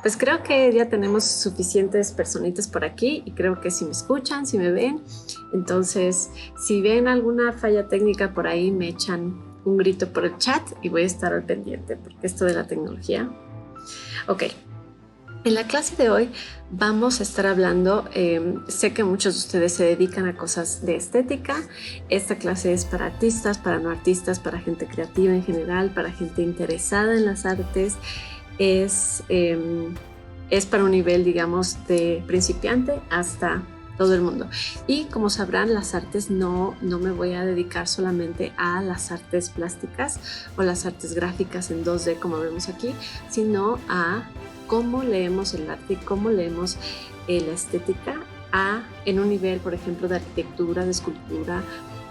Pues creo que ya tenemos suficientes personitas por aquí y creo que si me escuchan, si me ven, entonces si ven alguna falla técnica por ahí me echan un grito por el chat y voy a estar al pendiente porque esto de la tecnología. Ok, en la clase de hoy vamos a estar hablando, sé que muchos de ustedes se dedican a cosas de estética, esta clase es para artistas, para no artistas, para gente creativa en general, para gente interesada en las artes, es, es para un nivel, digamos, de principiante hasta todo el mundo. Y como sabrán, las artes no me voy a dedicar solamente a las artes plásticas o las artes gráficas en 2D como vemos aquí, sino a cómo leemos el arte y cómo leemos la estética en un nivel, por ejemplo, de arquitectura, de escultura,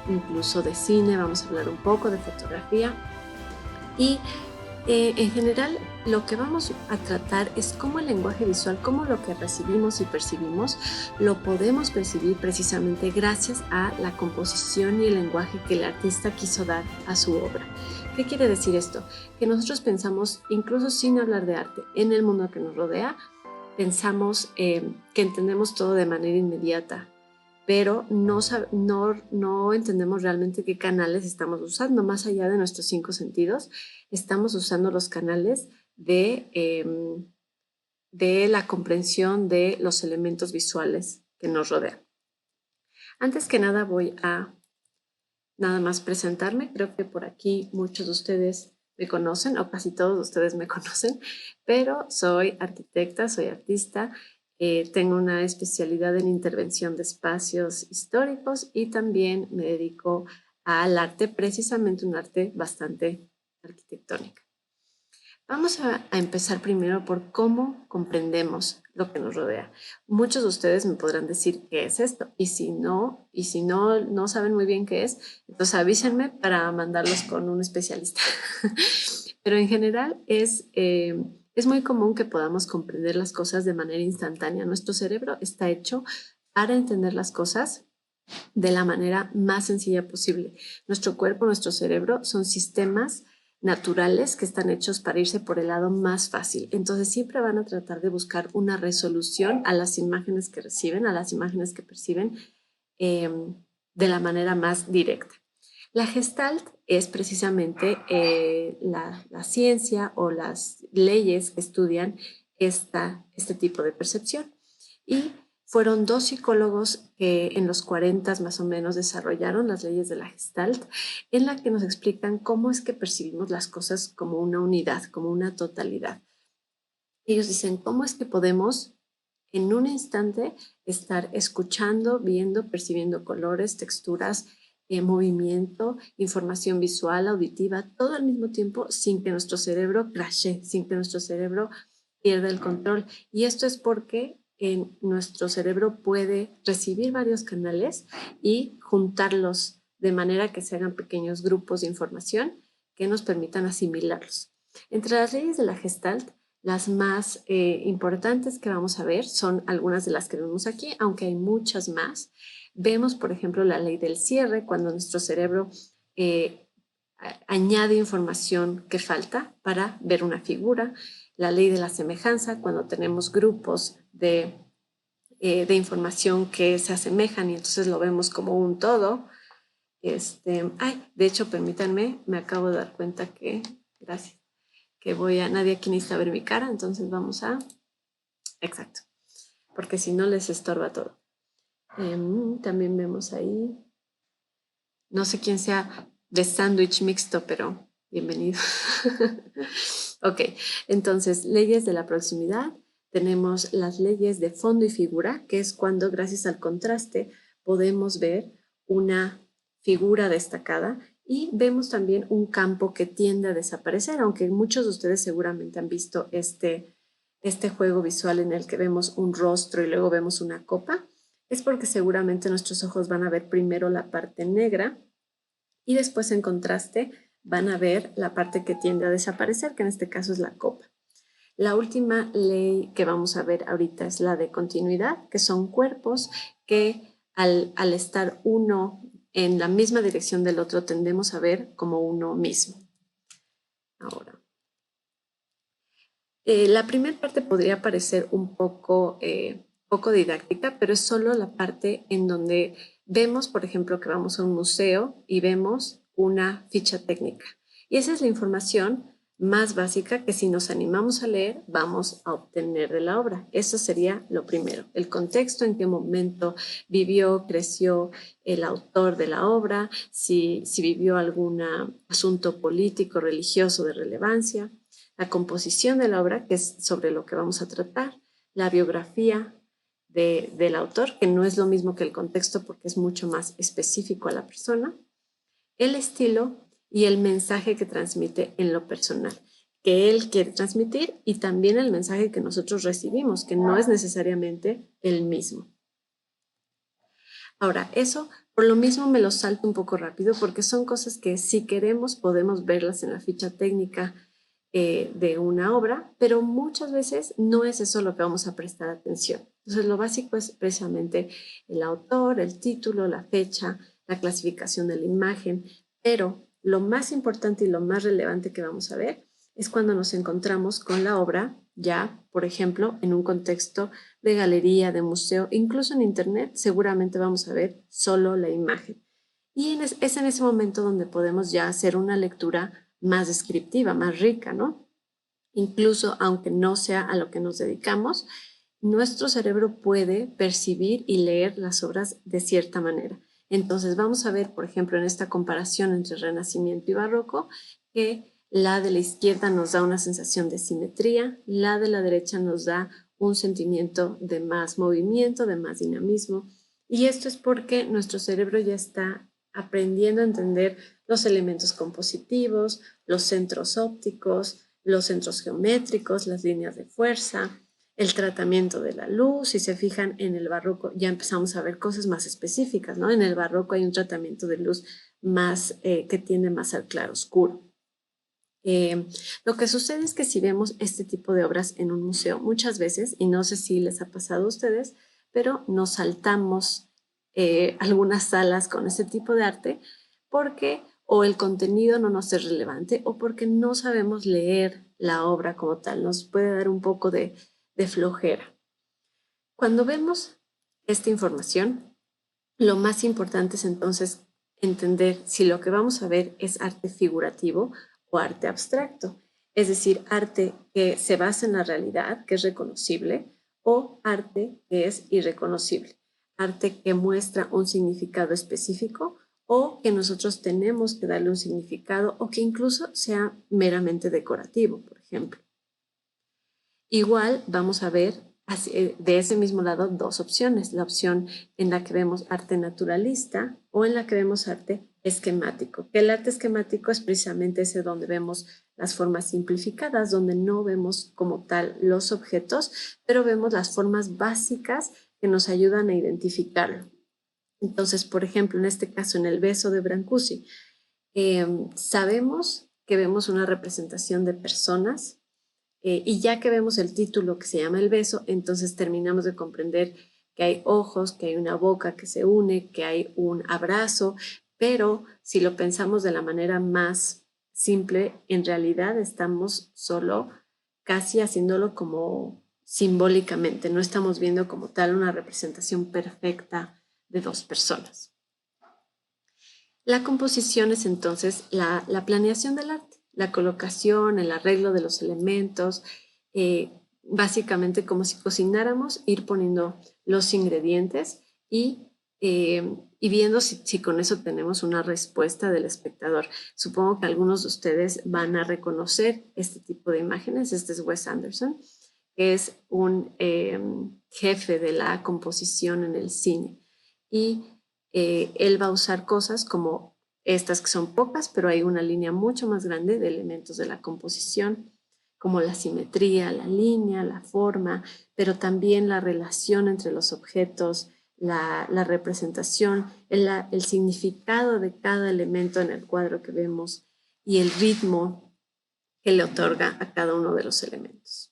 incluso de cine, vamos a hablar un poco de fotografía. Y en general, lo que vamos a tratar es cómo el lenguaje visual, cómo lo que recibimos y percibimos, lo podemos percibir precisamente gracias a la composición y el lenguaje que el artista quiso dar a su obra. ¿Qué quiere decir esto? Que nosotros pensamos, incluso sin hablar de arte, en el mundo que nos rodea, pensamos que entendemos todo de manera inmediata, pero no entendemos realmente qué canales estamos usando, más allá de nuestros 5 sentidos, estamos usando los canales de la comprensión de los elementos visuales que nos rodean. Antes que nada voy a nada más presentarme, creo que por aquí muchos de ustedes me conocen, o casi todos de ustedes me conocen, pero soy arquitecta, soy artista, tengo una especialidad en intervención de espacios históricos y también me dedico al arte, precisamente un arte bastante arquitectónico. Vamos a empezar primero por cómo comprendemos lo que nos rodea. Muchos de ustedes me podrán decir qué es esto y si no saben muy bien qué es, entonces avísenme para mandarlos con un especialista. Pero en general es muy común que podamos comprender las cosas de manera instantánea. Nuestro cerebro está hecho para entender las cosas de la manera más sencilla posible. Nuestro cuerpo, nuestro cerebro son sistemas naturales que están hechos para irse por el lado más fácil. Entonces siempre van a tratar de buscar una resolución a las imágenes que reciben, a las imágenes que perciben de la manera más directa. La Gestalt es precisamente la ciencia o las leyes que estudian este tipo de percepción. Y fueron 2 psicólogos que en los 40 más o menos desarrollaron las leyes de la Gestalt, en la que nos explican cómo es que percibimos las cosas como una unidad, como una totalidad. Ellos dicen, ¿cómo es que podemos en un instante estar escuchando, viendo, percibiendo colores, texturas, movimiento, información visual, auditiva, todo al mismo tiempo sin que nuestro cerebro crashe, sin que nuestro cerebro pierda el control? Y esto es porque nuestro cerebro puede recibir varios canales y juntarlos de manera que se hagan pequeños grupos de información que nos permitan asimilarlos. Entre las leyes de la Gestalt, las más importantes que vamos a ver son algunas de las que vemos aquí, aunque hay muchas más. Vemos, por ejemplo, la ley del cierre, cuando nuestro cerebro añade información que falta para ver una figura. La ley de la semejanza, cuando tenemos grupos de información que se asemejan y entonces lo vemos como un todo. De hecho, permítanme, me acabo de dar cuenta que, gracias, que nadie aquí necesita ver mi cara, entonces vamos a, exacto, porque si no les estorba todo. También vemos ahí, no sé quién sea de sándwich mixto, pero bienvenido. Ok, entonces, leyes de la proximidad. Tenemos las leyes de fondo y figura, que es cuando gracias al contraste podemos ver una figura destacada y vemos también un campo que tiende a desaparecer, aunque muchos de ustedes seguramente han visto este juego visual en el que vemos un rostro y luego vemos una copa. Es porque seguramente nuestros ojos van a ver primero la parte negra y después en contraste van a ver la parte que tiende a desaparecer, que en este caso es la copa. La última ley que vamos a ver ahorita es la de continuidad, que son cuerpos que al estar uno en la misma dirección del otro tendemos a ver como uno mismo. Ahora, La primera parte podría parecer un poco didáctica, pero es solo la parte en donde vemos, por ejemplo, que vamos a un museo y vemos una ficha técnica. Y esa es la información más básica que si nos animamos a leer vamos a obtener de la obra. Eso sería lo primero, el contexto, en qué momento vivió, creció el autor de la obra, si vivió algún asunto político, religioso de relevancia, la composición de la obra, que es sobre lo que vamos a tratar, la biografía del autor, que no es lo mismo que el contexto porque es mucho más específico a la persona, el estilo y el mensaje que transmite en lo personal, que él quiere transmitir, y también el mensaje que nosotros recibimos, que no es necesariamente el mismo. Ahora, eso por lo mismo me lo salto un poco rápido porque son cosas que si queremos podemos verlas en la ficha técnica de una obra, pero muchas veces no es eso lo que vamos a prestar atención. Entonces, lo básico es precisamente el autor, el título, la fecha, la clasificación de la imagen, pero lo más importante y lo más relevante que vamos a ver es cuando nos encontramos con la obra ya, por ejemplo, en un contexto de galería, de museo, incluso en internet, seguramente vamos a ver solo la imagen. Y es en ese momento donde podemos ya hacer una lectura más descriptiva, más rica, ¿no? Incluso aunque no sea a lo que nos dedicamos, nuestro cerebro puede percibir y leer las obras de cierta manera. Entonces vamos a ver, por ejemplo, en esta comparación entre Renacimiento y Barroco, que la de la izquierda nos da una sensación de simetría, la de la derecha nos da un sentimiento de más movimiento, de más dinamismo. Y esto es porque nuestro cerebro ya está aprendiendo a entender los elementos compositivos, los centros ópticos, los centros geométricos, las líneas de fuerza, el tratamiento de la luz. Si se fijan, en el barroco ya empezamos a ver cosas más específicas, ¿no? En el barroco hay un tratamiento de luz más que tiende más al claroscuro. Lo que sucede es que si vemos este tipo de obras en un museo, muchas veces, y no sé si les ha pasado a ustedes, pero nos saltamos algunas salas con este tipo de arte porque o el contenido no nos es relevante o porque no sabemos leer la obra como tal. Nos puede dar un poco de flojera. Cuando vemos esta información, lo más importante es entonces entender si lo que vamos a ver es arte figurativo o arte abstracto, es decir, arte que se basa en la realidad, que es reconocible, o arte que es irreconocible, arte que muestra un significado específico o que nosotros tenemos que darle un significado o que incluso sea meramente decorativo, por ejemplo. Igual vamos a ver de ese mismo lado dos opciones, la opción en la que vemos arte naturalista o en la que vemos arte esquemático, que el arte esquemático es precisamente ese donde vemos las formas simplificadas, donde no vemos como tal los objetos, pero vemos las formas básicas que nos ayudan a identificarlo. Entonces, por ejemplo, en este caso, en el beso de Brancusi, sabemos que vemos una representación de personas y ya que vemos el título que se llama El beso, entonces terminamos de comprender que hay ojos, que hay una boca que se une, que hay un abrazo, pero si lo pensamos de la manera más simple, en realidad estamos solo casi haciéndolo como simbólicamente, no estamos viendo como tal una representación perfecta de dos personas. La composición es entonces la planeación del arte, la colocación, el arreglo de los elementos, básicamente como si cocináramos, ir poniendo los ingredientes y viendo si con eso tenemos una respuesta del espectador. Supongo que algunos de ustedes van a reconocer este tipo de imágenes. Este es Wes Anderson, que es un jefe de la composición en el cine. Y él va a usar cosas como estas que son pocas, pero hay una línea mucho más grande de elementos de la composición, como la simetría, la línea, la forma, pero también la relación entre los objetos, la representación, el significado de cada elemento en el cuadro que vemos y el ritmo que le otorga a cada uno de los elementos.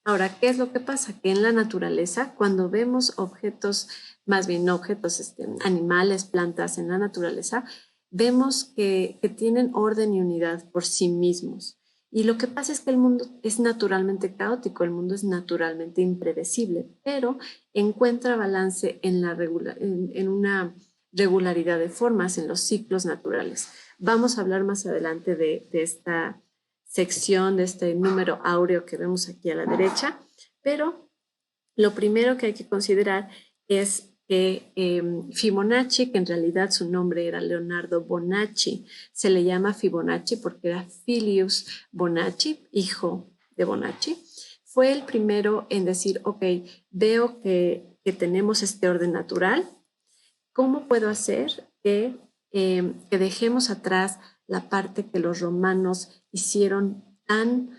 Ahora, ¿qué es lo que pasa? Que en la naturaleza, cuando vemos objetos, más bien objetos, animales, plantas en la naturaleza, vemos que tienen orden y unidad por sí mismos. Y lo que pasa es que el mundo es naturalmente caótico, el mundo es naturalmente impredecible, pero encuentra balance en una regularidad de formas, en los ciclos naturales. Vamos a hablar más adelante de esta sección, de este número áureo que vemos aquí a la derecha, pero lo primero que hay que considerar es que Fibonacci, que en realidad su nombre era Leonardo Bonacci, se le llama Fibonacci porque era Filius Bonacci, hijo de Bonacci, fue el primero en decir, ok, veo que tenemos este orden natural, ¿cómo puedo hacer que dejemos atrás la parte que los romanos hicieron tan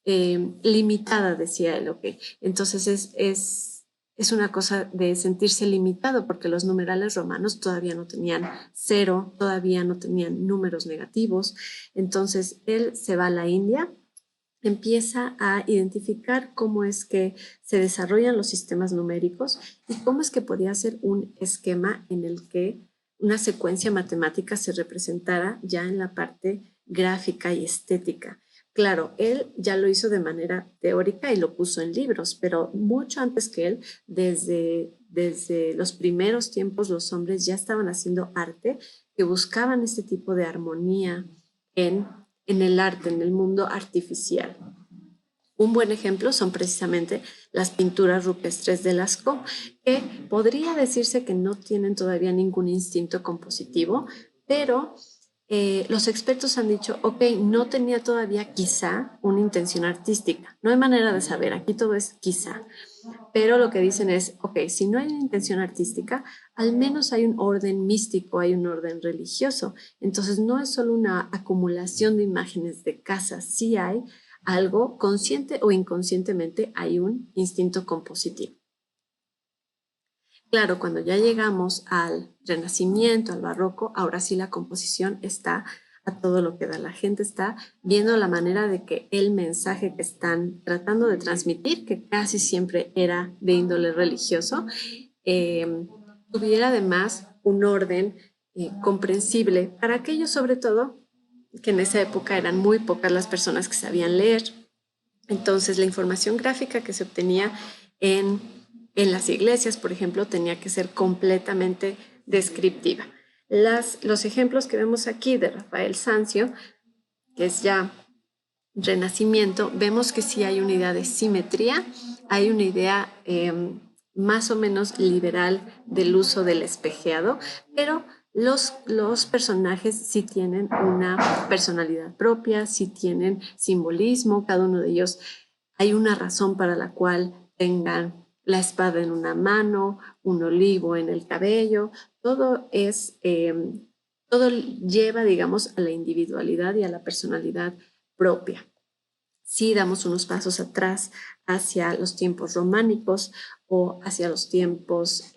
limitada, decía él, ok? Entonces es una cosa de sentirse limitado porque los numerales romanos todavía no tenían cero, todavía no tenían números negativos. Entonces él se va a la India, empieza a identificar cómo es que se desarrollan los sistemas numéricos y cómo es que podía ser un esquema en el que una secuencia matemática se representara ya en la parte gráfica y estética. Claro, él ya lo hizo de manera teórica y lo puso en libros, pero mucho antes que él, desde los primeros tiempos, los hombres ya estaban haciendo arte que buscaban este tipo de armonía en el arte, en el mundo artificial. Un buen ejemplo son precisamente las pinturas rupestres de Lascaux, que podría decirse que no tienen todavía ningún instinto compositivo, pero los expertos han dicho, ok, no tenía todavía quizá una intención artística. No hay manera de saber, aquí todo es quizá. Pero lo que dicen es, ok, si no hay una intención artística, al menos hay un orden místico, hay un orden religioso. Entonces no es solo una acumulación de imágenes de casas, sí hay algo consciente o inconscientemente, hay un instinto compositivo. Claro, cuando ya llegamos al Renacimiento, al Barroco, ahora sí la composición está a todo lo que da. La gente está viendo la manera de que el mensaje que están tratando de transmitir, que casi siempre era de índole religioso, tuviera además un orden comprensible para aquellos, sobre todo, que en esa época eran muy pocas las personas que sabían leer. Entonces, la información gráfica que se obtenía en, en las iglesias, por ejemplo, tenía que ser completamente descriptiva. Los ejemplos que vemos aquí de Rafael Sanzio, que es ya Renacimiento, vemos que sí hay una idea de simetría, hay una idea más o menos liberal del uso del espejeado, pero los personajes sí tienen una personalidad propia, sí tienen simbolismo, cada uno de ellos hay una razón para la cual tengan la espada en una mano, un olivo en el cabello, todo lleva, digamos, a la individualidad y a la personalidad propia. Si damos unos pasos atrás hacia los tiempos románicos o hacia los tiempos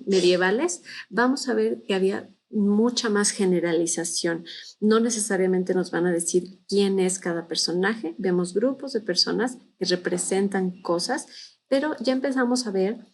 medievales, vamos a ver que había mucha más generalización. No necesariamente nos van a decir quién es cada personaje. Vemos grupos de personas que representan cosas, pero ya empezamos a ver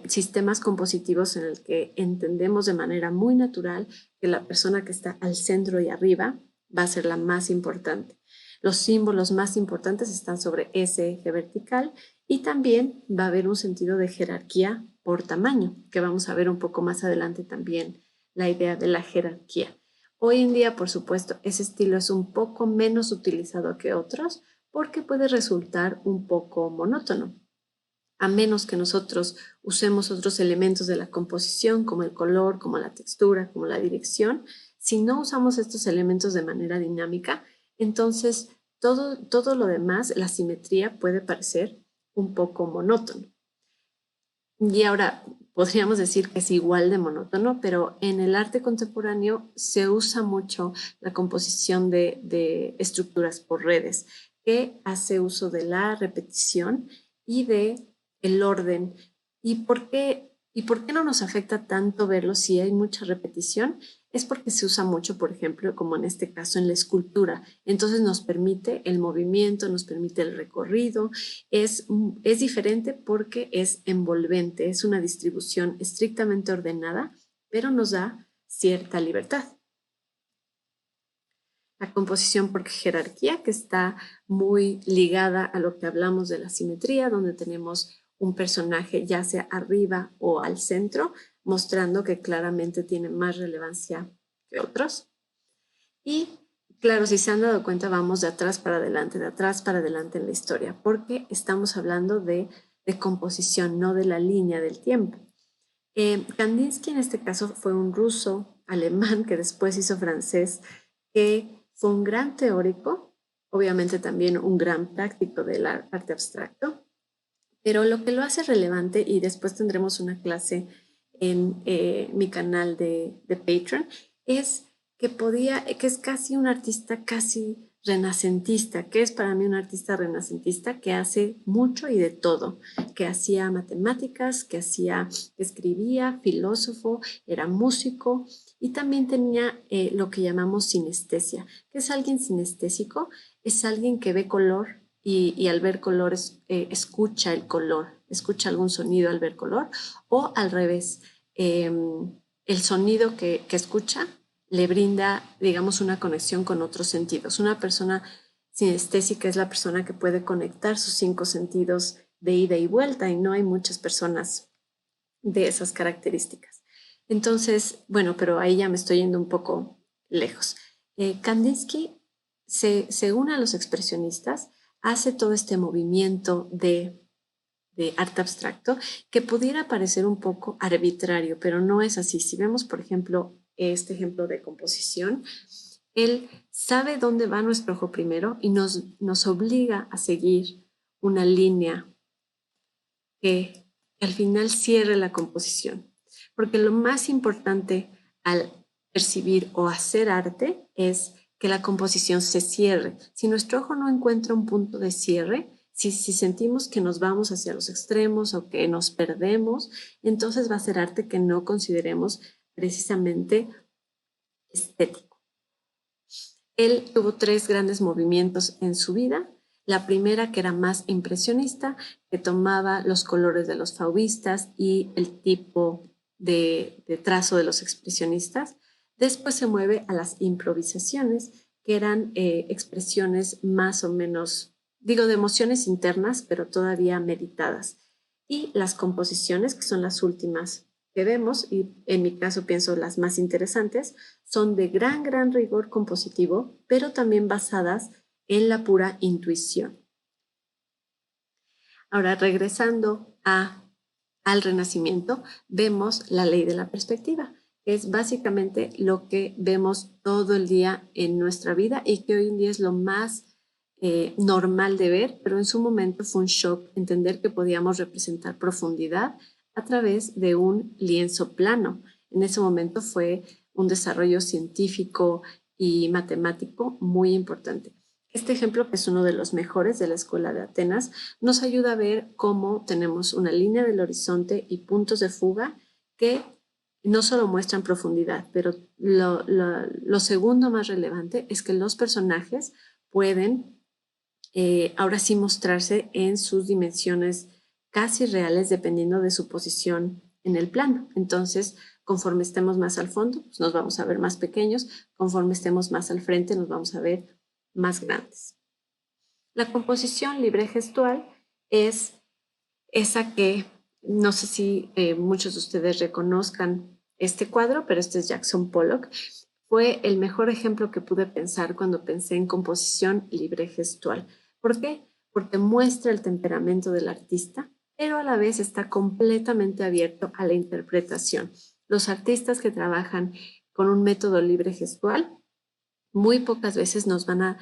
sistemas compositivos en el que entendemos de manera muy natural que la persona que está al centro y arriba va a ser la más importante. Los símbolos más importantes están sobre ese eje vertical y también va a haber un sentido de jerarquía por tamaño, que vamos a ver un poco más adelante también la idea de la jerarquía. Hoy en día, por supuesto, ese estilo es un poco menos utilizado que otros porque puede resultar un poco monótono. A menos que nosotros usemos otros elementos de la composición, como el color, como la textura, como la dirección, si no usamos estos elementos de manera dinámica, entonces todo lo demás, la simetría puede parecer un poco monótono. Y ahora podríamos decir que es igual de monótono, pero en el arte contemporáneo se usa mucho la composición de estructuras por redes, que hace uso de la repetición y de el orden. ¿Y por qué no nos afecta tanto verlo si hay mucha repetición? Es porque se usa mucho, por ejemplo, como en este caso en la escultura. Entonces nos permite el movimiento, nos permite el recorrido. Es diferente porque es envolvente, es una distribución estrictamente ordenada, pero nos da cierta libertad. La composición por jerarquía, que está muy ligada a lo que hablamos de la simetría, donde tenemos un personaje ya sea arriba o al centro, mostrando que claramente tiene más relevancia que otros. Y claro, si se han dado cuenta, vamos de atrás para adelante en la historia, porque estamos hablando de composición, no de la línea del tiempo. Kandinsky en este caso fue un ruso alemán que después hizo francés, que fue un gran teórico, obviamente también un gran práctico del arte abstracto, pero lo que lo hace relevante, y después tendremos una clase en mi canal de Patreon, es que es casi un artista casi renacentista. ¿Qué es para mí un artista renacentista? Que hace mucho y de todo, que hacía matemáticas, que escribía, filósofo, era músico y también tenía lo que llamamos sinestesia. ¿Qué es alguien sinestésico? Es alguien que ve color y al ver colores escucha el color, escucha algún sonido al ver color, o al revés, el sonido que escucha le brinda, digamos, una conexión con otros sentidos. Una persona sinestésica es la persona que puede conectar sus 5 sentidos de ida y vuelta, y no hay muchas personas de esas características. Entonces, bueno, pero ahí ya me estoy yendo un poco lejos. Kandinsky se une a los expresionistas, hace todo este movimiento de arte abstracto que pudiera parecer un poco arbitrario, pero no es así. Si vemos, por ejemplo, este ejemplo de composición, él sabe dónde va nuestro ojo primero y nos obliga a seguir una línea que al final cierre la composición. Porque lo más importante al percibir o hacer arte es que la composición se cierre. Si nuestro ojo no encuentra un punto de cierre, si sentimos que nos vamos hacia los extremos o que nos perdemos, entonces va a ser arte que no consideremos precisamente estético. Él tuvo 3 grandes movimientos en su vida. La primera, que era más impresionista, que tomaba los colores de los fauvistas y el tipo de trazo de los expresionistas. Después se mueve a las improvisaciones, que eran expresiones más o menos, digo, de emociones internas, pero todavía meditadas. Y las composiciones, que son las últimas que vemos, y en mi caso pienso las más interesantes, son de gran rigor compositivo, pero también basadas en la pura intuición. Ahora, regresando al Renacimiento, vemos la ley de la perspectiva, que es básicamente lo que vemos todo el día en nuestra vida y que hoy en día es lo más normal de ver, pero en su momento fue un shock entender que podíamos representar profundidad a través de un lienzo plano. En ese momento fue un desarrollo científico y matemático muy importante. Este ejemplo, que es uno de los mejores de la Escuela de Atenas, nos ayuda a ver cómo tenemos una línea del horizonte y puntos de fuga que no solo muestran profundidad, pero lo segundo más relevante es que los personajes pueden ahora sí mostrarse en sus dimensiones casi reales dependiendo de su posición en el plano. Entonces, conforme estemos más al fondo, pues nos vamos a ver más pequeños, conforme estemos más al frente, nos vamos a ver más grandes. La composición libre gestual es esa que, no sé si muchos de ustedes reconozcan este cuadro, pero este es Jackson Pollock. Fue el mejor ejemplo que pude pensar cuando pensé en composición libre gestual. ¿Por qué? Porque muestra el temperamento del artista, pero a la vez está completamente abierto a la interpretación. Los artistas que trabajan con un método libre gestual muy pocas veces nos van a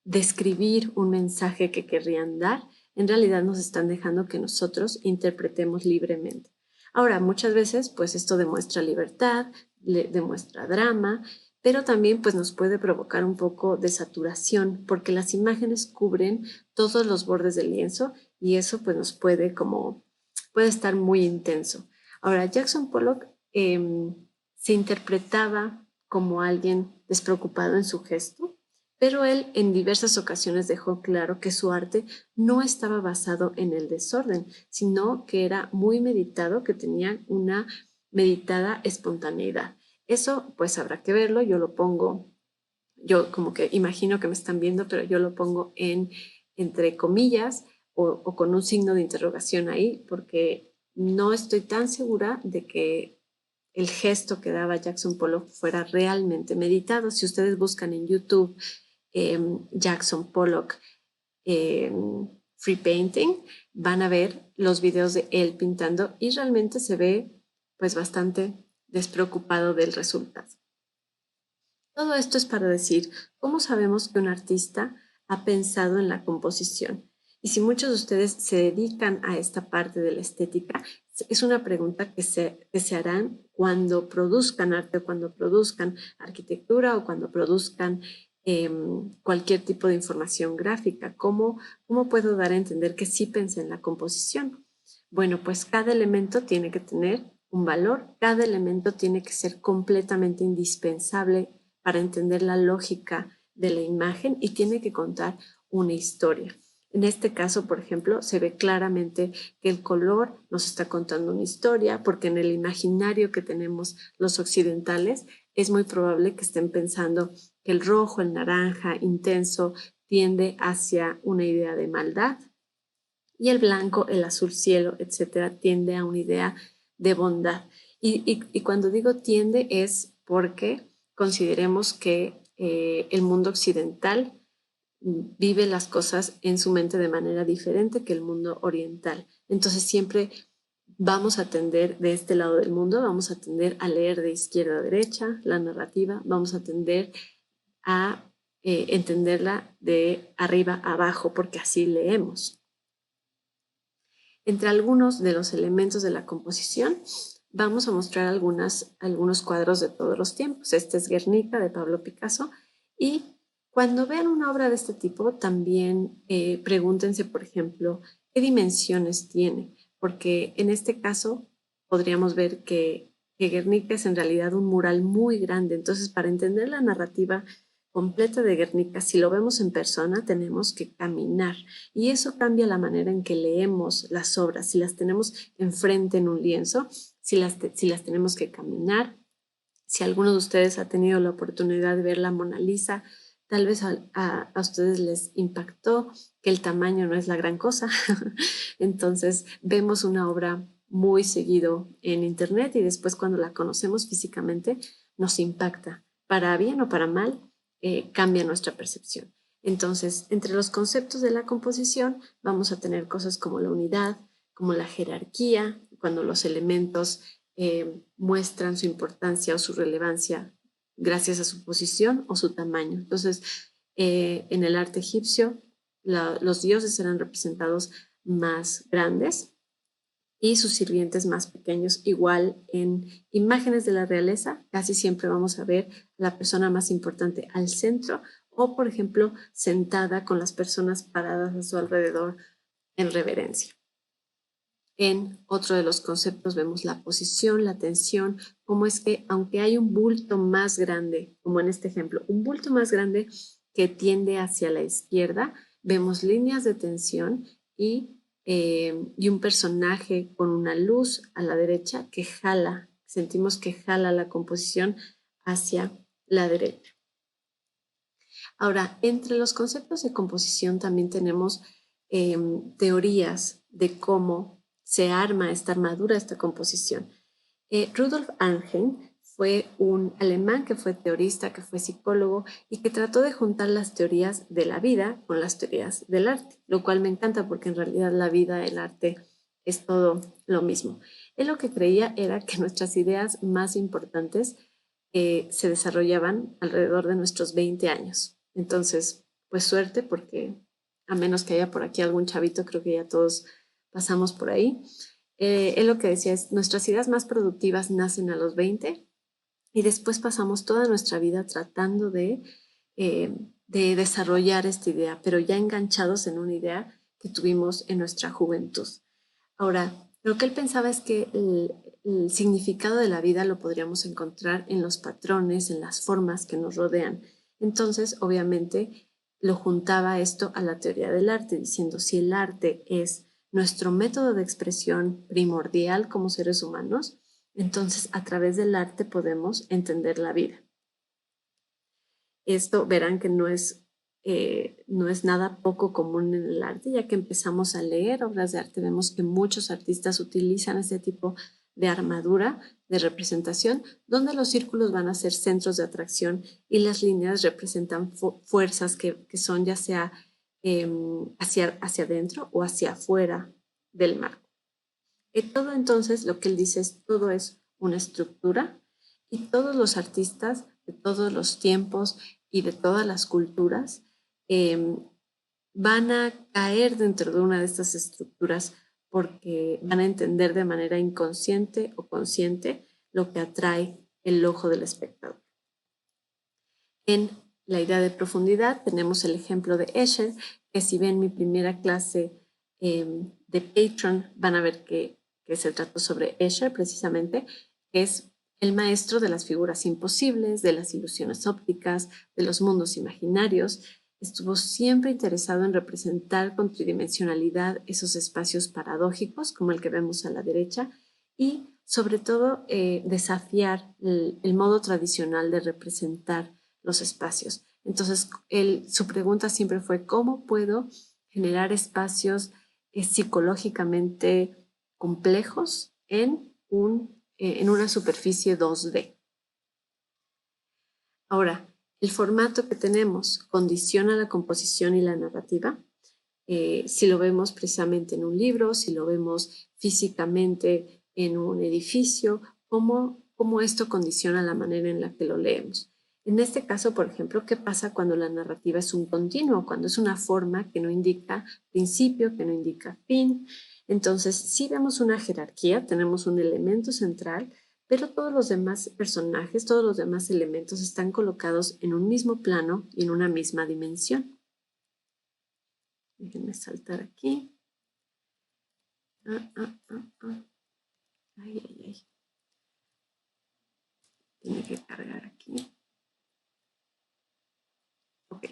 describir un mensaje que querrían dar. En realidad nos están dejando que nosotros interpretemos libremente. Ahora, muchas veces, pues esto demuestra libertad, demuestra drama, pero también pues nos puede provocar un poco de saturación, porque las imágenes cubren todos los bordes del lienzo y eso pues nos puede estar muy intenso. Ahora, Jackson Pollock se interpretaba como alguien despreocupado en su gesto, pero él en diversas ocasiones dejó claro que su arte no estaba basado en el desorden, sino que era muy meditado, que tenía una meditada espontaneidad. Eso pues habrá que verlo, yo lo pongo Yo como que imagino que me están viendo, pero yo lo pongo entre comillas o con un signo de interrogación ahí, porque no estoy tan segura de que el gesto que daba Jackson Pollock fuera realmente meditado. Si ustedes buscan en YouTube Jackson Pollock free painting, van a ver los videos de él pintando y realmente se ve pues bastante despreocupado del resultado. Todo esto es para decir cómo sabemos que un artista ha pensado en la composición. Y si muchos de ustedes se dedican a esta parte de la estética, es una pregunta que se harán cuando produzcan arte, cuando produzcan arquitectura o cuando produzcan cualquier tipo de información gráfica. ¿Cómo puedo dar a entender que sí pensé en la composición? Bueno, pues cada elemento tiene que tener un valor, cada elemento tiene que ser completamente indispensable para entender la lógica de la imagen y tiene que contar una historia. En este caso, por ejemplo, se ve claramente que el color nos está contando una historia, porque en el imaginario que tenemos los occidentales es muy probable que estén pensando que el rojo, el naranja intenso, tiende hacia una idea de maldad y el blanco, el azul cielo, etcétera, tiende a una idea de bondad. Y cuando digo tiende es porque consideremos que el mundo occidental vive las cosas en su mente de manera diferente que el mundo oriental. Entonces siempre vamos a tender de este lado del mundo, vamos a tender a leer de izquierda a derecha la narrativa, vamos a tender a entenderla de arriba a abajo porque así leemos. Entre algunos de los elementos de la composición vamos a mostrar algunos cuadros de todos los tiempos. Este es Guernica de Pablo Picasso y cuando vean una obra de este tipo también pregúntense, por ejemplo, qué dimensiones tiene, porque en este caso podríamos ver que Guernica es en realidad un mural muy grande. Entonces, para entender la narrativa completa de Guernica, si lo vemos en persona, tenemos que caminar. Y eso cambia la manera en que leemos las obras. Si las tenemos enfrente en un lienzo, si las tenemos que caminar. Si alguno de ustedes ha tenido la oportunidad de ver la Mona Lisa, tal vez a ustedes les impactó que el tamaño no es la gran cosa. Entonces vemos una obra muy seguido en internet y después cuando la conocemos físicamente nos impacta. Para bien o para mal, cambia nuestra percepción. Entonces, entre los conceptos de la composición vamos a tener cosas como la unidad, como la jerarquía, cuando los elementos muestran su importancia o su relevancia gracias a su posición o su tamaño. Entonces, en el arte egipcio, los dioses eran representados más grandes y sus sirvientes más pequeños. Igual en imágenes de la realeza, casi siempre vamos a ver la persona más importante al centro o, por ejemplo, sentada con las personas paradas a su alrededor en reverencia. En otro de los conceptos vemos la posición, la tensión, cómo es que aunque hay un bulto más grande, como en este ejemplo, un bulto más grande que tiende hacia la izquierda, vemos líneas de tensión y un personaje con una luz a la derecha que jala, sentimos que jala la composición hacia la derecha. Ahora, entre los conceptos de composición también tenemos teorías de cómo se arma esta armadura, esta composición. Rudolf Arnhem fue un alemán que fue teorista, que fue psicólogo y que trató de juntar las teorías de la vida con las teorías del arte, lo cual me encanta porque en realidad la vida, el arte es todo lo mismo. Él lo que creía era que nuestras ideas más importantes se desarrollaban alrededor de nuestros 20 años. Entonces, pues suerte porque a menos que haya por aquí algún chavito, creo que ya todos pasamos por ahí. Él lo que decía es, nuestras ideas más productivas nacen a los 20 y después pasamos toda nuestra vida tratando de desarrollar esta idea, pero ya enganchados en una idea que tuvimos en nuestra juventud. Ahora, lo que él pensaba es que el significado de la vida lo podríamos encontrar en los patrones, en las formas que nos rodean. Entonces, obviamente, lo juntaba esto a la teoría del arte, diciendo si el arte es nuestro método de expresión primordial como seres humanos, entonces a través del arte podemos entender la vida. Esto verán que no es nada poco común en el arte, ya que empezamos a leer obras de arte, vemos que muchos artistas utilizan este tipo de armadura de representación, donde los círculos van a ser centros de atracción y las líneas representan fuerzas que son ya sea hacia adentro o hacia afuera del marco. Y todo entonces, lo que él dice es, todo es una estructura y todos los artistas de todos los tiempos y de todas las culturas van a caer dentro de una de estas estructuras porque van a entender de manera inconsciente o consciente lo que atrae el ojo del espectador. En la idea de profundidad tenemos el ejemplo de Escher, que si ven mi primera clase de Patreon van a ver que se trató sobre Escher precisamente, que es el maestro de las figuras imposibles, de las ilusiones ópticas, de los mundos imaginarios. Estuvo siempre interesado en representar con tridimensionalidad esos espacios paradójicos, como el que vemos a la derecha, y sobre todo desafiar el modo tradicional de representar los espacios. Entonces, su pregunta siempre fue, ¿cómo puedo generar espacios psicológicamente complejos en una superficie 2D? Ahora, el formato que tenemos condiciona la composición y la narrativa. Si lo vemos precisamente en un libro, si lo vemos físicamente en un edificio, cómo esto condiciona la manera en la que lo leemos. En este caso, por ejemplo, ¿qué pasa cuando la narrativa es un continuo? Cuando es una forma que no indica principio, que no indica fin. Entonces, si vemos una jerarquía, tenemos un elemento central, pero todos los demás personajes, todos los demás elementos están colocados en un mismo plano y en una misma dimensión. Déjenme saltar aquí. Ay. Tiene que cargar aquí. Ok.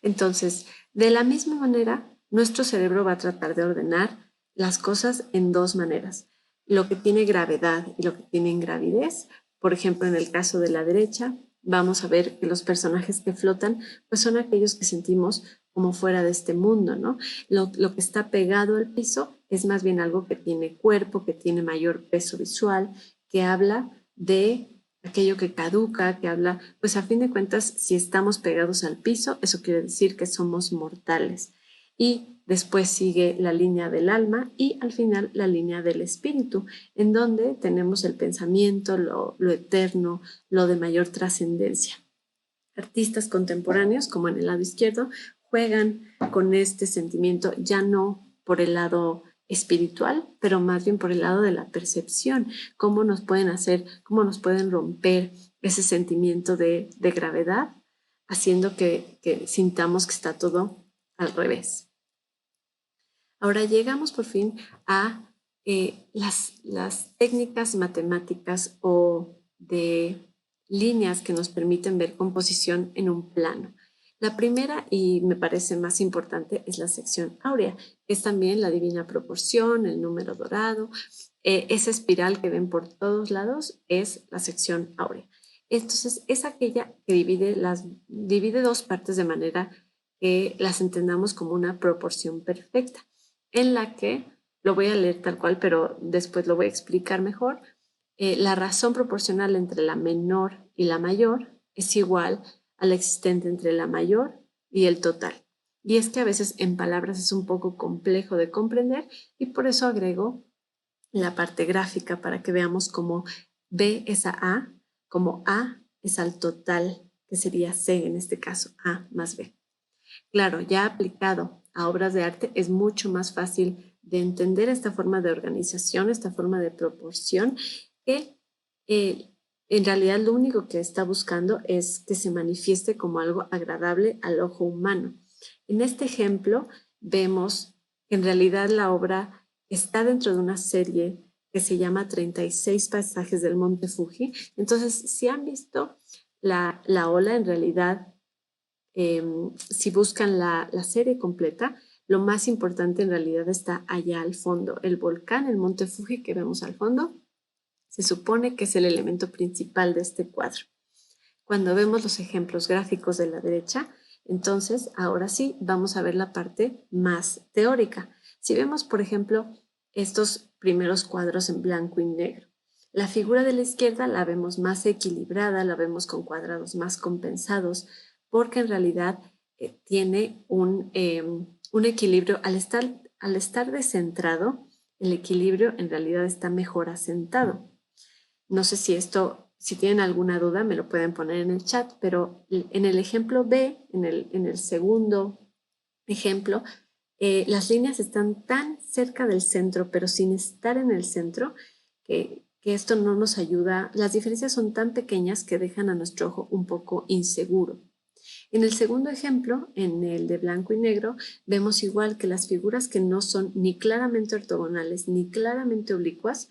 Entonces, de la misma manera, nuestro cerebro va a tratar de ordenar las cosas en dos maneras. Lo que tiene gravedad y lo que tiene ingravidez. Por ejemplo, en el caso de la derecha, vamos a ver que los personajes que flotan, pues son aquellos que sentimos como fuera de este mundo, ¿no? Lo que está pegado al piso es más bien algo que tiene cuerpo, que tiene mayor peso visual, que habla de aquello que caduca, que habla, pues a fin de cuentas, si estamos pegados al piso, eso quiere decir que somos mortales. Y después sigue la línea del alma y al final la línea del espíritu, en donde tenemos el pensamiento, lo eterno, lo de mayor trascendencia. Artistas contemporáneos, como en el lado izquierdo, juegan con este sentimiento ya no por el lado espiritual, pero más bien por el lado de la percepción, cómo nos pueden romper ese sentimiento de gravedad, haciendo que sintamos que está todo al revés. Ahora llegamos por fin a las técnicas matemáticas o de líneas que nos permiten ver composición en un plano. La primera, y me parece más importante, es la sección áurea, que es también la divina proporción, el número dorado. Esa espiral que ven por todos lados es la sección áurea. Entonces, es aquella que divide dos partes de manera que las entendamos como una proporción perfecta, en la que, lo voy a leer tal cual, pero después lo voy a explicar mejor, la razón proporcional entre la menor y la mayor es igual a la existente entre la mayor y el total. Y es que a veces en palabras es un poco complejo de comprender y por eso agrego la parte gráfica para que veamos cómo B es a A, como A es al total, que sería C en este caso, A más B. Claro, ya aplicado a obras de arte es mucho más fácil de entender esta forma de organización, esta forma de proporción, que en realidad lo único que está buscando es que se manifieste como algo agradable al ojo humano. En este ejemplo vemos que en realidad la obra está dentro de una serie que se llama 36 paisajes del Monte Fuji. Entonces, si han visto la ola, en realidad, si buscan la serie completa, lo más importante en realidad está allá al fondo. El volcán, el Monte Fuji que vemos al fondo, se supone que es el elemento principal de este cuadro. Cuando vemos los ejemplos gráficos de la derecha, entonces ahora sí vamos a ver la parte más teórica. Si vemos, por ejemplo, estos primeros cuadros en blanco y negro, la figura de la izquierda la vemos más equilibrada, la vemos con cuadrados más compensados, porque en realidad tiene un equilibrio. Al estar descentrado, el equilibrio en realidad está mejor asentado. No sé si tienen alguna duda, me lo pueden poner en el chat, pero en el ejemplo B, en el segundo ejemplo, las líneas están tan cerca del centro, pero sin estar en el centro, que esto no nos ayuda. Las diferencias son tan pequeñas que dejan a nuestro ojo un poco inseguro. En el segundo ejemplo, en el de blanco y negro, vemos igual que las figuras que no son ni claramente ortogonales ni claramente oblicuas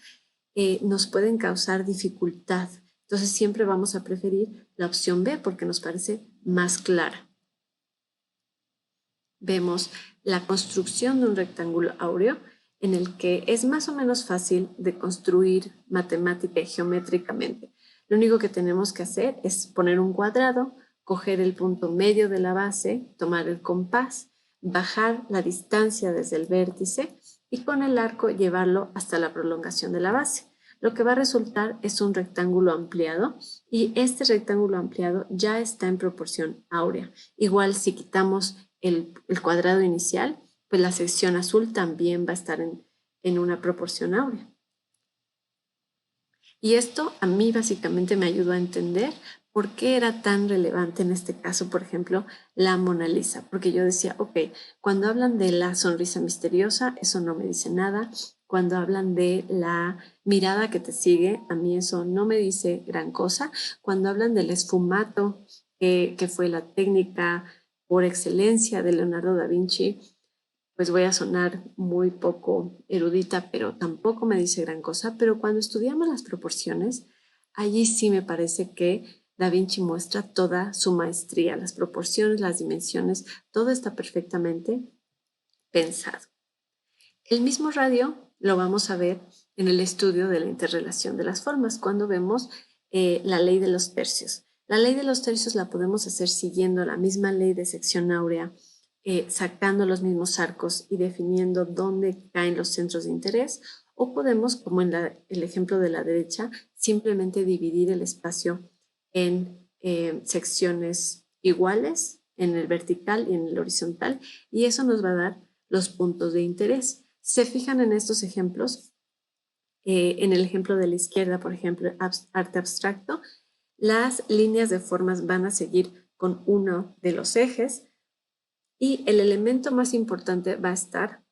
nos pueden causar dificultad. Entonces siempre vamos a preferir la opción B porque nos parece más clara. Vemos la construcción de un rectángulo áureo en el que es más o menos fácil de construir matemática y geométricamente. Lo único que tenemos que hacer es poner un cuadrado, coger el punto medio de la base, tomar el compás, bajar la distancia desde el vértice y con el arco llevarlo hasta la prolongación de la base. Lo que va a resultar es un rectángulo ampliado y este rectángulo ampliado ya está en proporción áurea. Igual si quitamos el cuadrado inicial, pues la sección azul también va a estar en una proporción áurea. Y esto a mí básicamente me ayudó a entender por qué era tan relevante en este caso, por ejemplo, la Mona Lisa. Porque yo decía, ok, cuando hablan de la sonrisa misteriosa, eso no me dice nada. Cuando hablan de la mirada que te sigue, a mí eso no me dice gran cosa. Cuando hablan del esfumato, que fue la técnica por excelencia de Leonardo da Vinci, pues voy a sonar muy poco erudita, pero tampoco me dice gran cosa. Pero cuando estudiamos las proporciones, allí sí me parece que Da Vinci muestra toda su maestría, las proporciones, las dimensiones, todo está perfectamente pensado. El mismo radio lo vamos a ver en el estudio de la interrelación de las formas, cuando vemos la ley de los tercios. La ley de los tercios la podemos hacer siguiendo la misma ley de sección áurea, sacando los mismos arcos y definiendo dónde caen los centros de interés, o podemos, como en el ejemplo de la derecha, simplemente dividir el espacio en secciones iguales, en el vertical y en el horizontal, y eso nos va a dar los puntos de interés. Se fijan en estos ejemplos, en el ejemplo de la izquierda, por ejemplo, arte abstracto, las líneas de formas van a seguir con uno de los ejes y el elemento más importante va a estar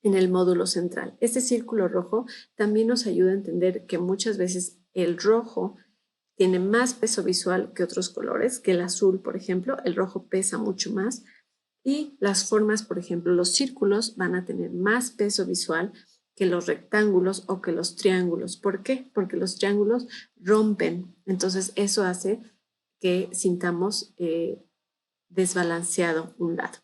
en el módulo central. Este círculo rojo también nos ayuda a entender que muchas veces el rojo tiene más peso visual que otros colores, que el azul, por ejemplo. El rojo pesa mucho más y las formas, por ejemplo, los círculos van a tener más peso visual que los rectángulos o que los triángulos. ¿Por qué? Porque los triángulos rompen. Entonces eso hace que sintamos desbalanceado un lado.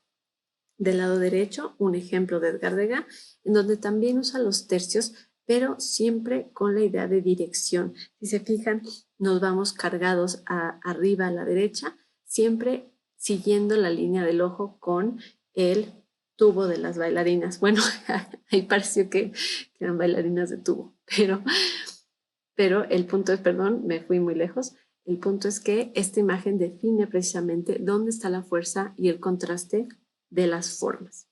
Del lado derecho, un ejemplo de Edgar Degas, en donde también usa los tercios, pero siempre con la idea de dirección. Si se fijan, nos vamos cargados arriba a la derecha, siempre siguiendo la línea del ojo con el tubo de las bailarinas. Bueno, ahí pareció que eran bailarinas de tubo, pero el punto es, perdón, me fui muy lejos. El punto es que esta imagen define precisamente dónde está la fuerza y el contraste de las formas.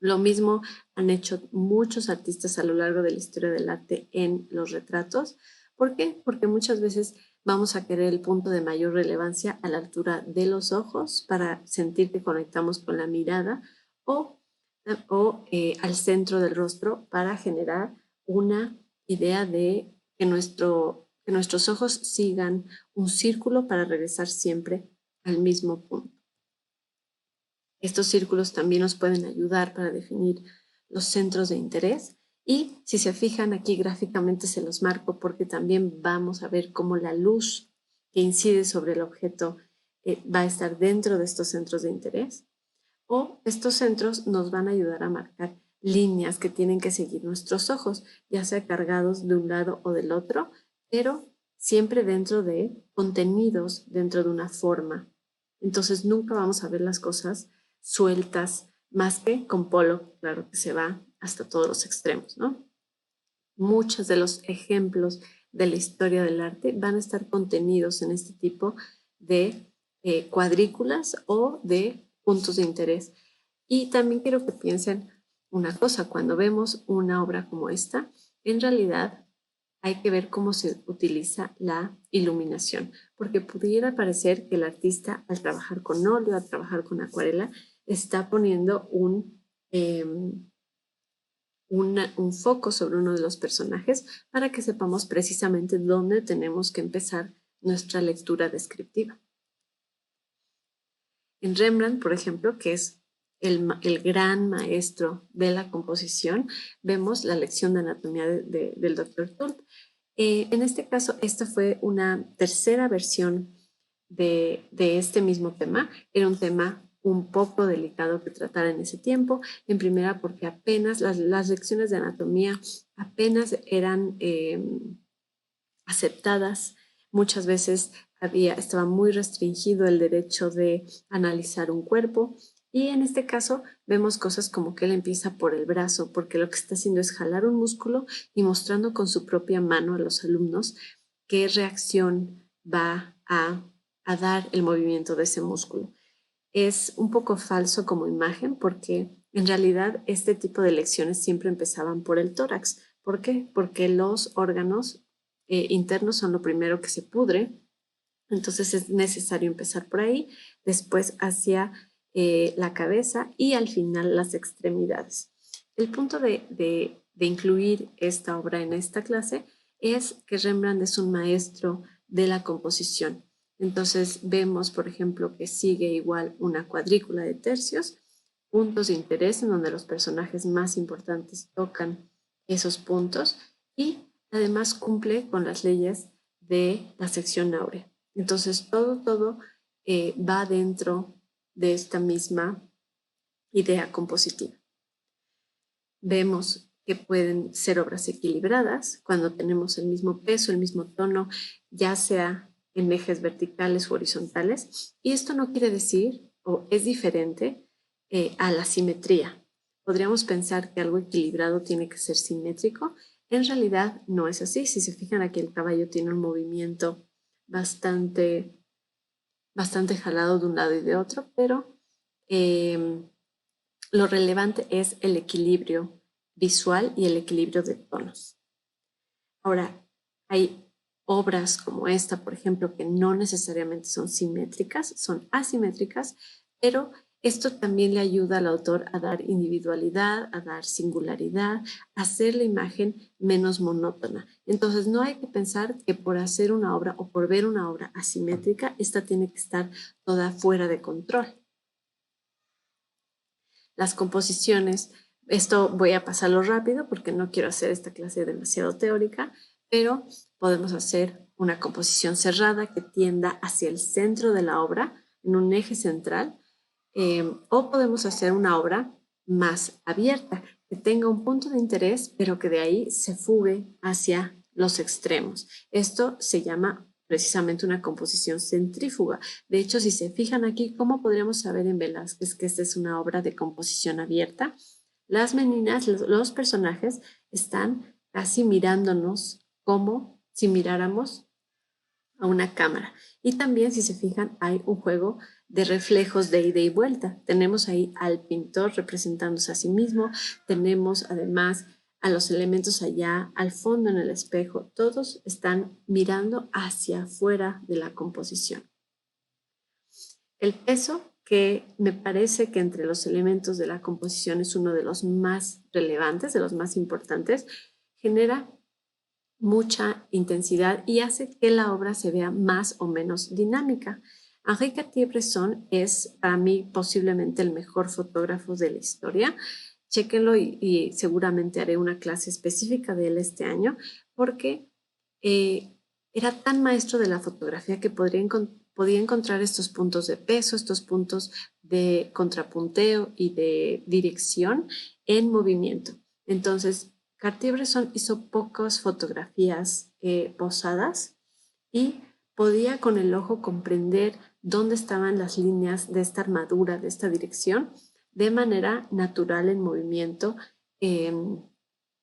Lo mismo han hecho muchos artistas a lo largo de la historia del arte en los retratos. ¿Por qué? Porque muchas veces vamos a querer el punto de mayor relevancia a la altura de los ojos para sentir que conectamos con la mirada o al centro del rostro para generar una idea de que nuestros ojos sigan un círculo para regresar siempre al mismo punto. Estos círculos también nos pueden ayudar para definir los centros de interés y si se fijan aquí gráficamente se los marco porque también vamos a ver cómo la luz que incide sobre el objeto va a estar dentro de estos centros de interés o estos centros nos van a ayudar a marcar líneas que tienen que seguir nuestros ojos, ya sea cargados de un lado o del otro, pero siempre dentro de contenidos, dentro de una forma. Entonces nunca vamos a ver las cosas sueltas, más que con Pollock, claro que se va hasta todos los extremos, ¿no? Muchos de los ejemplos de la historia del arte van a estar contenidos en este tipo de cuadrículas o de puntos de interés. Y también quiero que piensen una cosa, cuando vemos una obra como esta, en realidad hay que ver cómo se utiliza la iluminación, porque pudiera parecer que el artista al trabajar con óleo, al trabajar con acuarela, está poniendo un foco sobre uno de los personajes para que sepamos precisamente dónde tenemos que empezar nuestra lectura descriptiva. En Rembrandt, por ejemplo, que es el gran maestro de la composición, vemos la lección de anatomía del Dr. Tulp. En este caso, esta fue una tercera versión de este mismo tema. Era un tema un poco delicado que tratar en ese tiempo. En primera, porque apenas las lecciones de anatomía apenas eran aceptadas. Muchas veces estaba muy restringido el derecho de analizar un cuerpo. Y en este caso vemos cosas como que él empieza por el brazo, porque lo que está haciendo es jalar un músculo y mostrando con su propia mano a los alumnos qué reacción va a dar el movimiento de ese músculo. Es un poco falso como imagen porque en realidad este tipo de lecciones siempre empezaban por el tórax. ¿Por qué? Porque los órganos internos son lo primero que se pudre, entonces es necesario empezar por ahí, después hacia la cabeza y al final las extremidades. El punto de incluir esta obra en esta clase es que Rembrandt es un maestro de la composición. Entonces vemos, por ejemplo, que sigue igual una cuadrícula de tercios, puntos de interés en donde los personajes más importantes tocan esos puntos y además cumple con las leyes de la sección áurea. Entonces todo va dentro de esta misma idea compositiva. Vemos que pueden ser obras equilibradas cuando tenemos el mismo peso, el mismo tono, ya sea en ejes verticales o horizontales. Y esto no quiere decir, o es diferente a la simetría. Podríamos pensar que algo equilibrado tiene que ser simétrico. En realidad no es así. Si se fijan aquí, el caballo tiene un movimiento bastante jalado de un lado y de otro, pero lo relevante es el equilibrio visual y el equilibrio de tonos. Ahora, hay obras como esta, por ejemplo, que no necesariamente son simétricas, son asimétricas, pero esto también le ayuda al autor a dar individualidad, a dar singularidad, a hacer la imagen menos monótona. Entonces, no hay que pensar que por hacer una obra o por ver una obra asimétrica, esta tiene que estar toda fuera de control. Las composiciones, esto voy a pasarlo rápido porque no quiero hacer esta clase demasiado teórica, pero podemos hacer una composición cerrada que tienda hacia el centro de la obra, en un eje central, o podemos hacer una obra más abierta, que tenga un punto de interés, pero que de ahí se fugue hacia los extremos. Esto se llama precisamente una composición centrífuga. De hecho, si se fijan aquí, ¿cómo podríamos saber en Velázquez que esta es una obra de composición abierta? Las meninas, los personajes, están casi mirándonos como si miráramos a una cámara. Y también, si se fijan, hay un juego de reflejos de ida y vuelta. Tenemos ahí al pintor representándose a sí mismo, tenemos además a los elementos allá al fondo en el espejo, todos están mirando hacia afuera de la composición. El peso, que me parece que entre los elementos de la composición es uno de los más relevantes, de los más importantes, genera mucha intensidad y hace que la obra se vea más o menos dinámica. Henri Cartier-Bresson es para mí posiblemente el mejor fotógrafo de la historia. Chéquenlo y seguramente haré una clase específica de él este año porque era tan maestro de la fotografía que podía encontrar estos puntos de peso, estos puntos de contrapunteo y de dirección en movimiento. Entonces, Cartier-Bresson hizo pocas fotografías posadas y podía con el ojo comprender dónde estaban las líneas de esta armadura, de esta dirección, de manera natural en movimiento,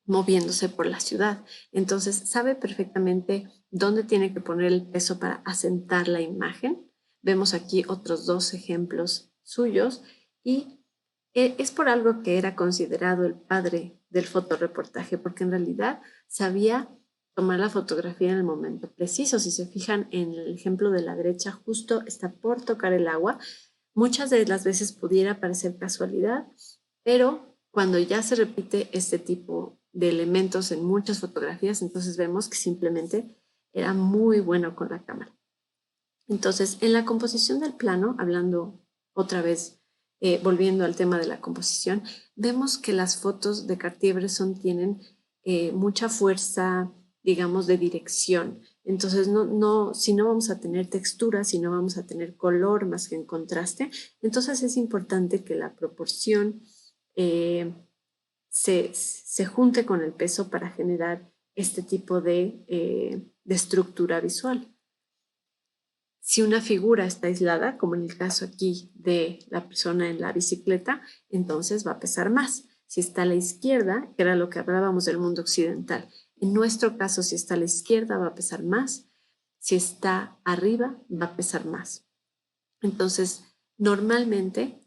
moviéndose por la ciudad. Entonces sabe perfectamente dónde tiene que poner el peso para asentar la imagen. Vemos aquí otros dos ejemplos suyos y es por algo que era considerado el padre del fotoreportaje, porque en realidad sabía tomar la fotografía en el momento preciso. Si se fijan en el ejemplo de la derecha, justo está por tocar el agua. Muchas de las veces pudiera parecer casualidad, pero cuando ya se repite este tipo de elementos en muchas fotografías, entonces vemos que simplemente era muy bueno con la cámara. Entonces, en la composición del plano, hablando otra vez, volviendo al tema de la composición, vemos que las fotos de Cartier-Bresson tienen mucha fuerza, digamos, de dirección. Entonces, si no vamos a tener textura, si no vamos a tener color más que en contraste, entonces es importante que la proporción se junte con el peso para generar este tipo de estructura visual. Si una figura está aislada, como en el caso aquí de la persona en la bicicleta, entonces va a pesar más. Si está a la izquierda, que era lo que hablábamos del mundo occidental, en nuestro caso, si está a la izquierda, va a pesar más. Si está arriba, va a pesar más. Entonces, normalmente,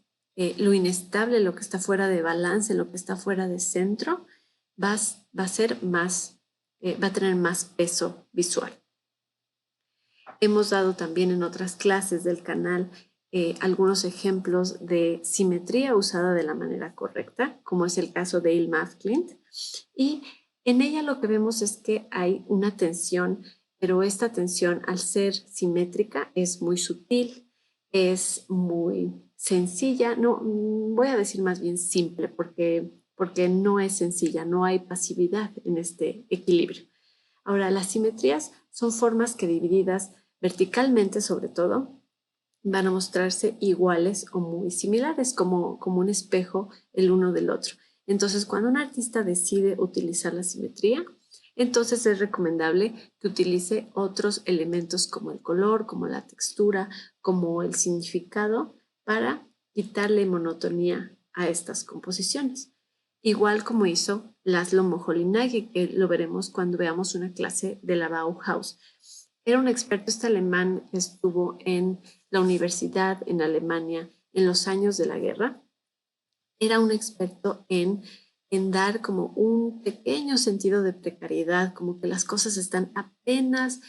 lo inestable, lo que está fuera de balance, lo que está fuera de centro, va a ser más, va a tener más peso visual. Hemos dado también en otras clases del canal algunos ejemplos de simetría usada de la manera correcta, como es el caso de Ilma af Klint. Y en ella lo que vemos es que hay una tensión, pero esta tensión, al ser simétrica, es muy sutil, es muy sencilla. No, voy a decir más bien simple, porque no es sencilla, no hay pasividad en este equilibrio. Ahora, las simetrías son formas que divididas verticalmente, sobre todo, van a mostrarse iguales o muy similares, como un espejo el uno del otro. Entonces, cuando un artista decide utilizar la simetría, entonces es recomendable que utilice otros elementos como el color, como la textura, como el significado, para quitarle monotonía a estas composiciones. Igual como hizo Laszlo Moholy-Nagy, que lo veremos cuando veamos una clase de la Bauhaus. Era un experto alemán que estuvo en la universidad en Alemania en los años de la guerra. Era un experto en dar como un pequeño sentido de precariedad, como que las cosas están apenas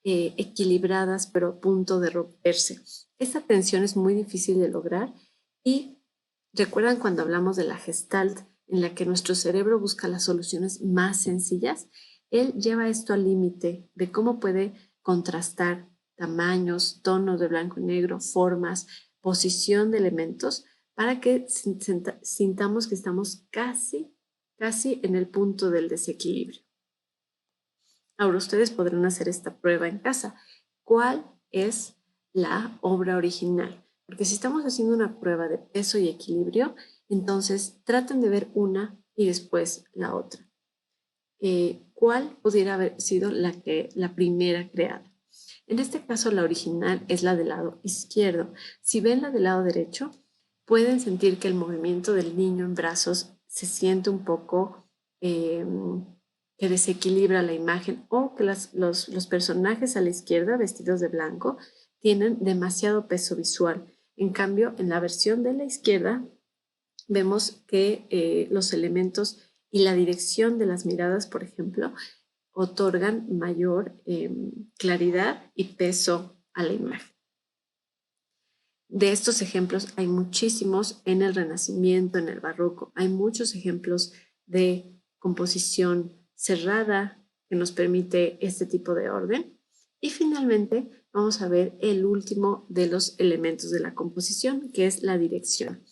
equilibradas, pero a punto de romperse. Esta tensión es muy difícil de lograr y recuerdan cuando hablamos de la Gestalt, en la que nuestro cerebro busca las soluciones más sencillas. Él lleva esto al límite de cómo puede contrastar tamaños, tonos de blanco y negro, formas, posición de elementos, para que sintamos que estamos casi en el punto del desequilibrio. Ahora ustedes podrán hacer esta prueba en casa. ¿Cuál es la obra original? Porque si estamos haciendo una prueba de peso y equilibrio, entonces traten de ver una y después la otra. ¿Cuál pudiera haber sido la primera creada? En este caso, la original es la del lado izquierdo. Si ven la del lado derecho, pueden sentir que el movimiento del niño en brazos se siente un poco que desequilibra la imagen, o que los personajes a la izquierda, vestidos de blanco, tienen demasiado peso visual. En cambio, en la versión de la izquierda, vemos que los elementos y la dirección de las miradas, por ejemplo, otorgan mayor claridad y peso a la imagen. De estos ejemplos hay muchísimos en el Renacimiento, en el Barroco. Hay muchos ejemplos de composición cerrada que nos permite este tipo de orden. Y finalmente vamos a ver el último de los elementos de la composición, que es la dirección.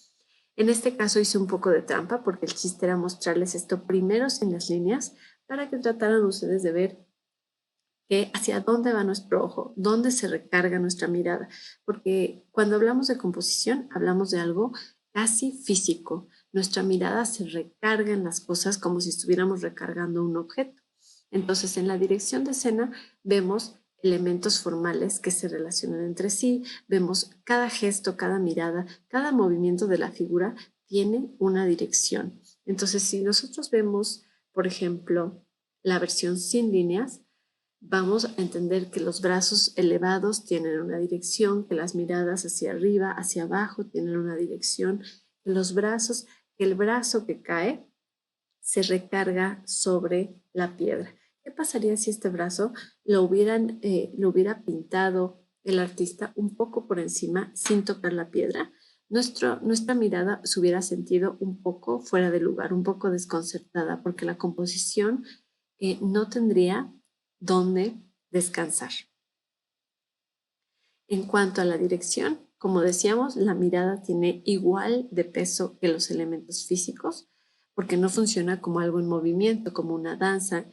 En este caso hice un poco de trampa porque el chiste era mostrarles esto primero sin las líneas, para que trataran ustedes de ver hacia dónde va nuestro ojo, dónde se recarga nuestra mirada, porque cuando hablamos de composición hablamos de algo casi físico. Nuestra mirada se recarga en las cosas como si estuviéramos recargando un objeto. Entonces, en la dirección de escena vemos elementos formales que se relacionan entre sí. Vemos cada gesto, cada mirada, cada movimiento de la figura tiene una dirección. Entonces, si nosotros vemos, por ejemplo, la versión sin líneas, vamos a entender que los brazos elevados tienen una dirección, que las miradas hacia arriba, hacia abajo tienen una dirección, que el brazo que cae se recarga sobre la piedra. ¿Qué pasaría si este brazo lo hubiera pintado el artista un poco por encima sin tocar la piedra? Nuestra mirada se hubiera sentido un poco fuera de lugar, un poco desconcertada, porque la composición no tendría dónde descansar. En cuanto a la dirección, como decíamos, la mirada tiene igual de peso que los elementos físicos, porque no funciona como algo en movimiento, como una danza.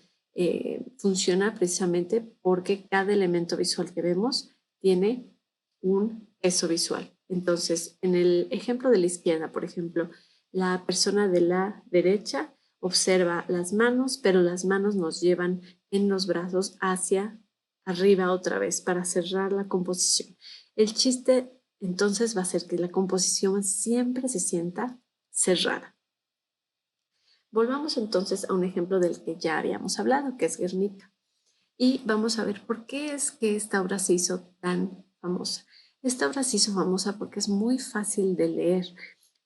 Funciona precisamente porque cada elemento visual que vemos tiene un peso visual. Entonces, en el ejemplo de la izquierda, por ejemplo, la persona de la derecha observa las manos, pero las manos nos llevan en los brazos hacia arriba otra vez para cerrar la composición. El chiste entonces va a ser que la composición siempre se sienta cerrada. Volvamos entonces a un ejemplo del que ya habíamos hablado, que es Guernica. Y vamos a ver por qué es que esta obra se hizo tan famosa. Esta obra se hizo famosa porque es muy fácil de leer.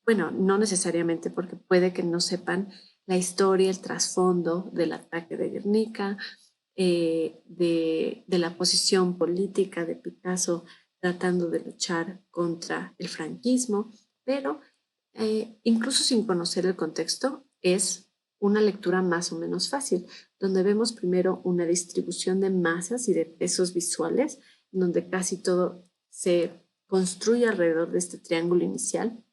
Bueno, no necesariamente, porque puede que no sepan la historia, el trasfondo del ataque de Guernica, de la posición política de Picasso tratando de luchar contra el franquismo, pero incluso sin conocer el contexto, es una lectura más o menos fácil, donde vemos primero una distribución de masas y de pesos visuales, donde casi todo se construye alrededor de este triángulo inicial,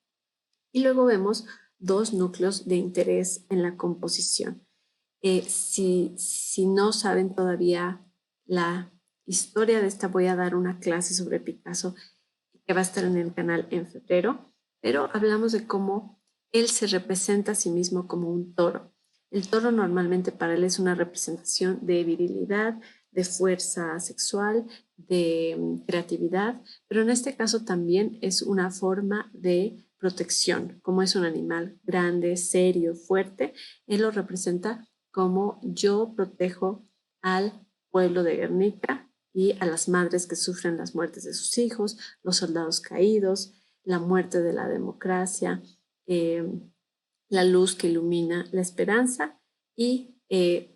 y luego vemos dos núcleos de interés en la composición. Si no saben todavía la historia de esta, voy a dar una clase sobre Picasso que va a estar en el canal en febrero, pero hablamos de cómo él se representa a sí mismo como un toro. El toro normalmente para él es una representación de virilidad, de fuerza sexual, de creatividad, pero en este caso también es una forma de protección. Como es un animal grande, serio, fuerte, él lo representa como yo protejo al pueblo de Guernica y a las madres que sufren las muertes de sus hijos, los soldados caídos, la muerte de la democracia, la luz que ilumina la esperanza y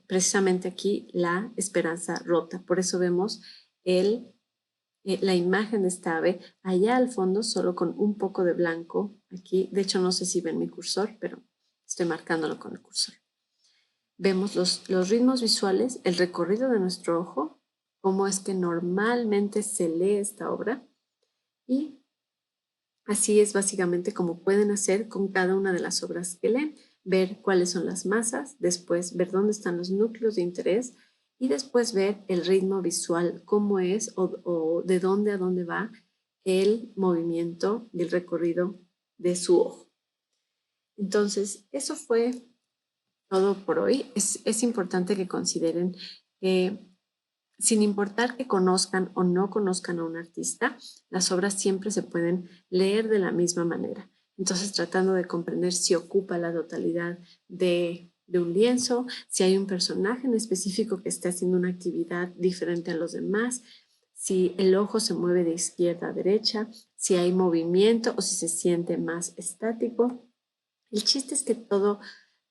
precisamente aquí la esperanza rota. Por eso vemos la imagen de esta ave allá al fondo, solo con un poco de blanco aquí. De hecho, no sé si ven mi cursor, pero estoy marcándolo con el cursor. Vemos los ritmos visuales, el recorrido de nuestro ojo, cómo es que normalmente se lee esta obra, y así es básicamente como pueden hacer con cada una de las obras que leen, ver cuáles son las masas, después ver dónde están los núcleos de interés y después ver el ritmo visual, cómo es o de dónde a dónde va el movimiento y el recorrido de su ojo. Entonces, eso fue todo por hoy. Es importante que consideren que sin importar que conozcan o no conozcan a un artista, las obras siempre se pueden leer de la misma manera. Entonces, tratando de comprender si ocupa la totalidad de un lienzo, si hay un personaje en específico que esté haciendo una actividad diferente a los demás, si el ojo se mueve de izquierda a derecha, si hay movimiento o si se siente más estático. El chiste es que todo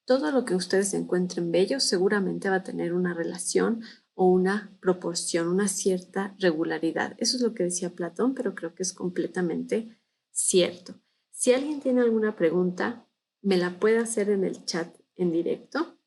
lo que ustedes encuentren bello seguramente va a tener una relación o una proporción, una cierta regularidad. Eso es lo que decía Platón, pero creo que es completamente cierto. Si alguien tiene alguna pregunta, me la puede hacer en el chat en directo.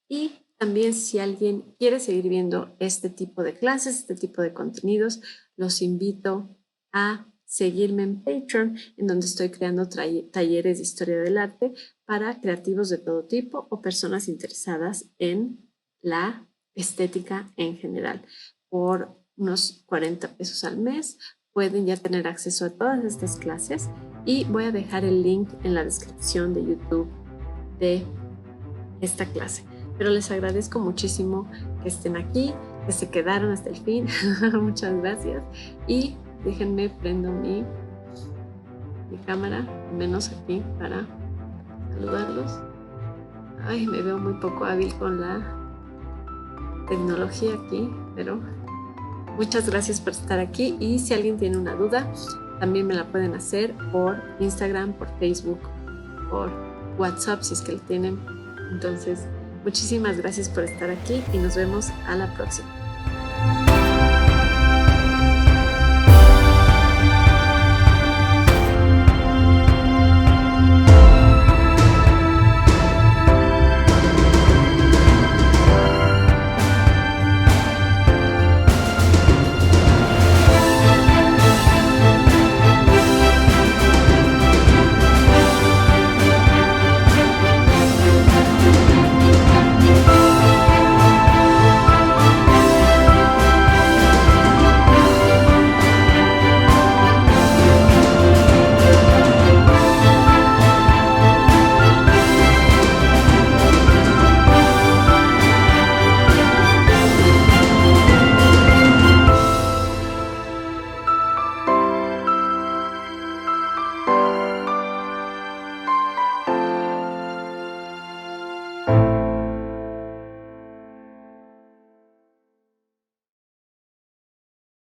Y también si alguien quiere seguir viendo este tipo de clases, este tipo de contenidos, los invito a seguirme en Patreon, en donde estoy creando talleres de historia del arte para creativos de todo tipo o personas interesadas en la estética en general. Por unos 40 pesos al mes pueden ya tener acceso a todas estas clases y voy a dejar el link en la descripción de YouTube de esta clase. Pero les agradezco muchísimo que estén aquí. que se quedaron hasta el fin. Muchas gracias. Y déjenme prendo mi cámara, menos aquí, para saludarlos. Ay, me veo muy poco hábil con la tecnología aquí, pero muchas gracias por estar aquí. Y si alguien tiene una duda, también me la pueden hacer por Instagram, por Facebook, por WhatsApp, si es que lo tienen. Entonces, muchísimas gracias por estar aquí y nos vemos a la próxima.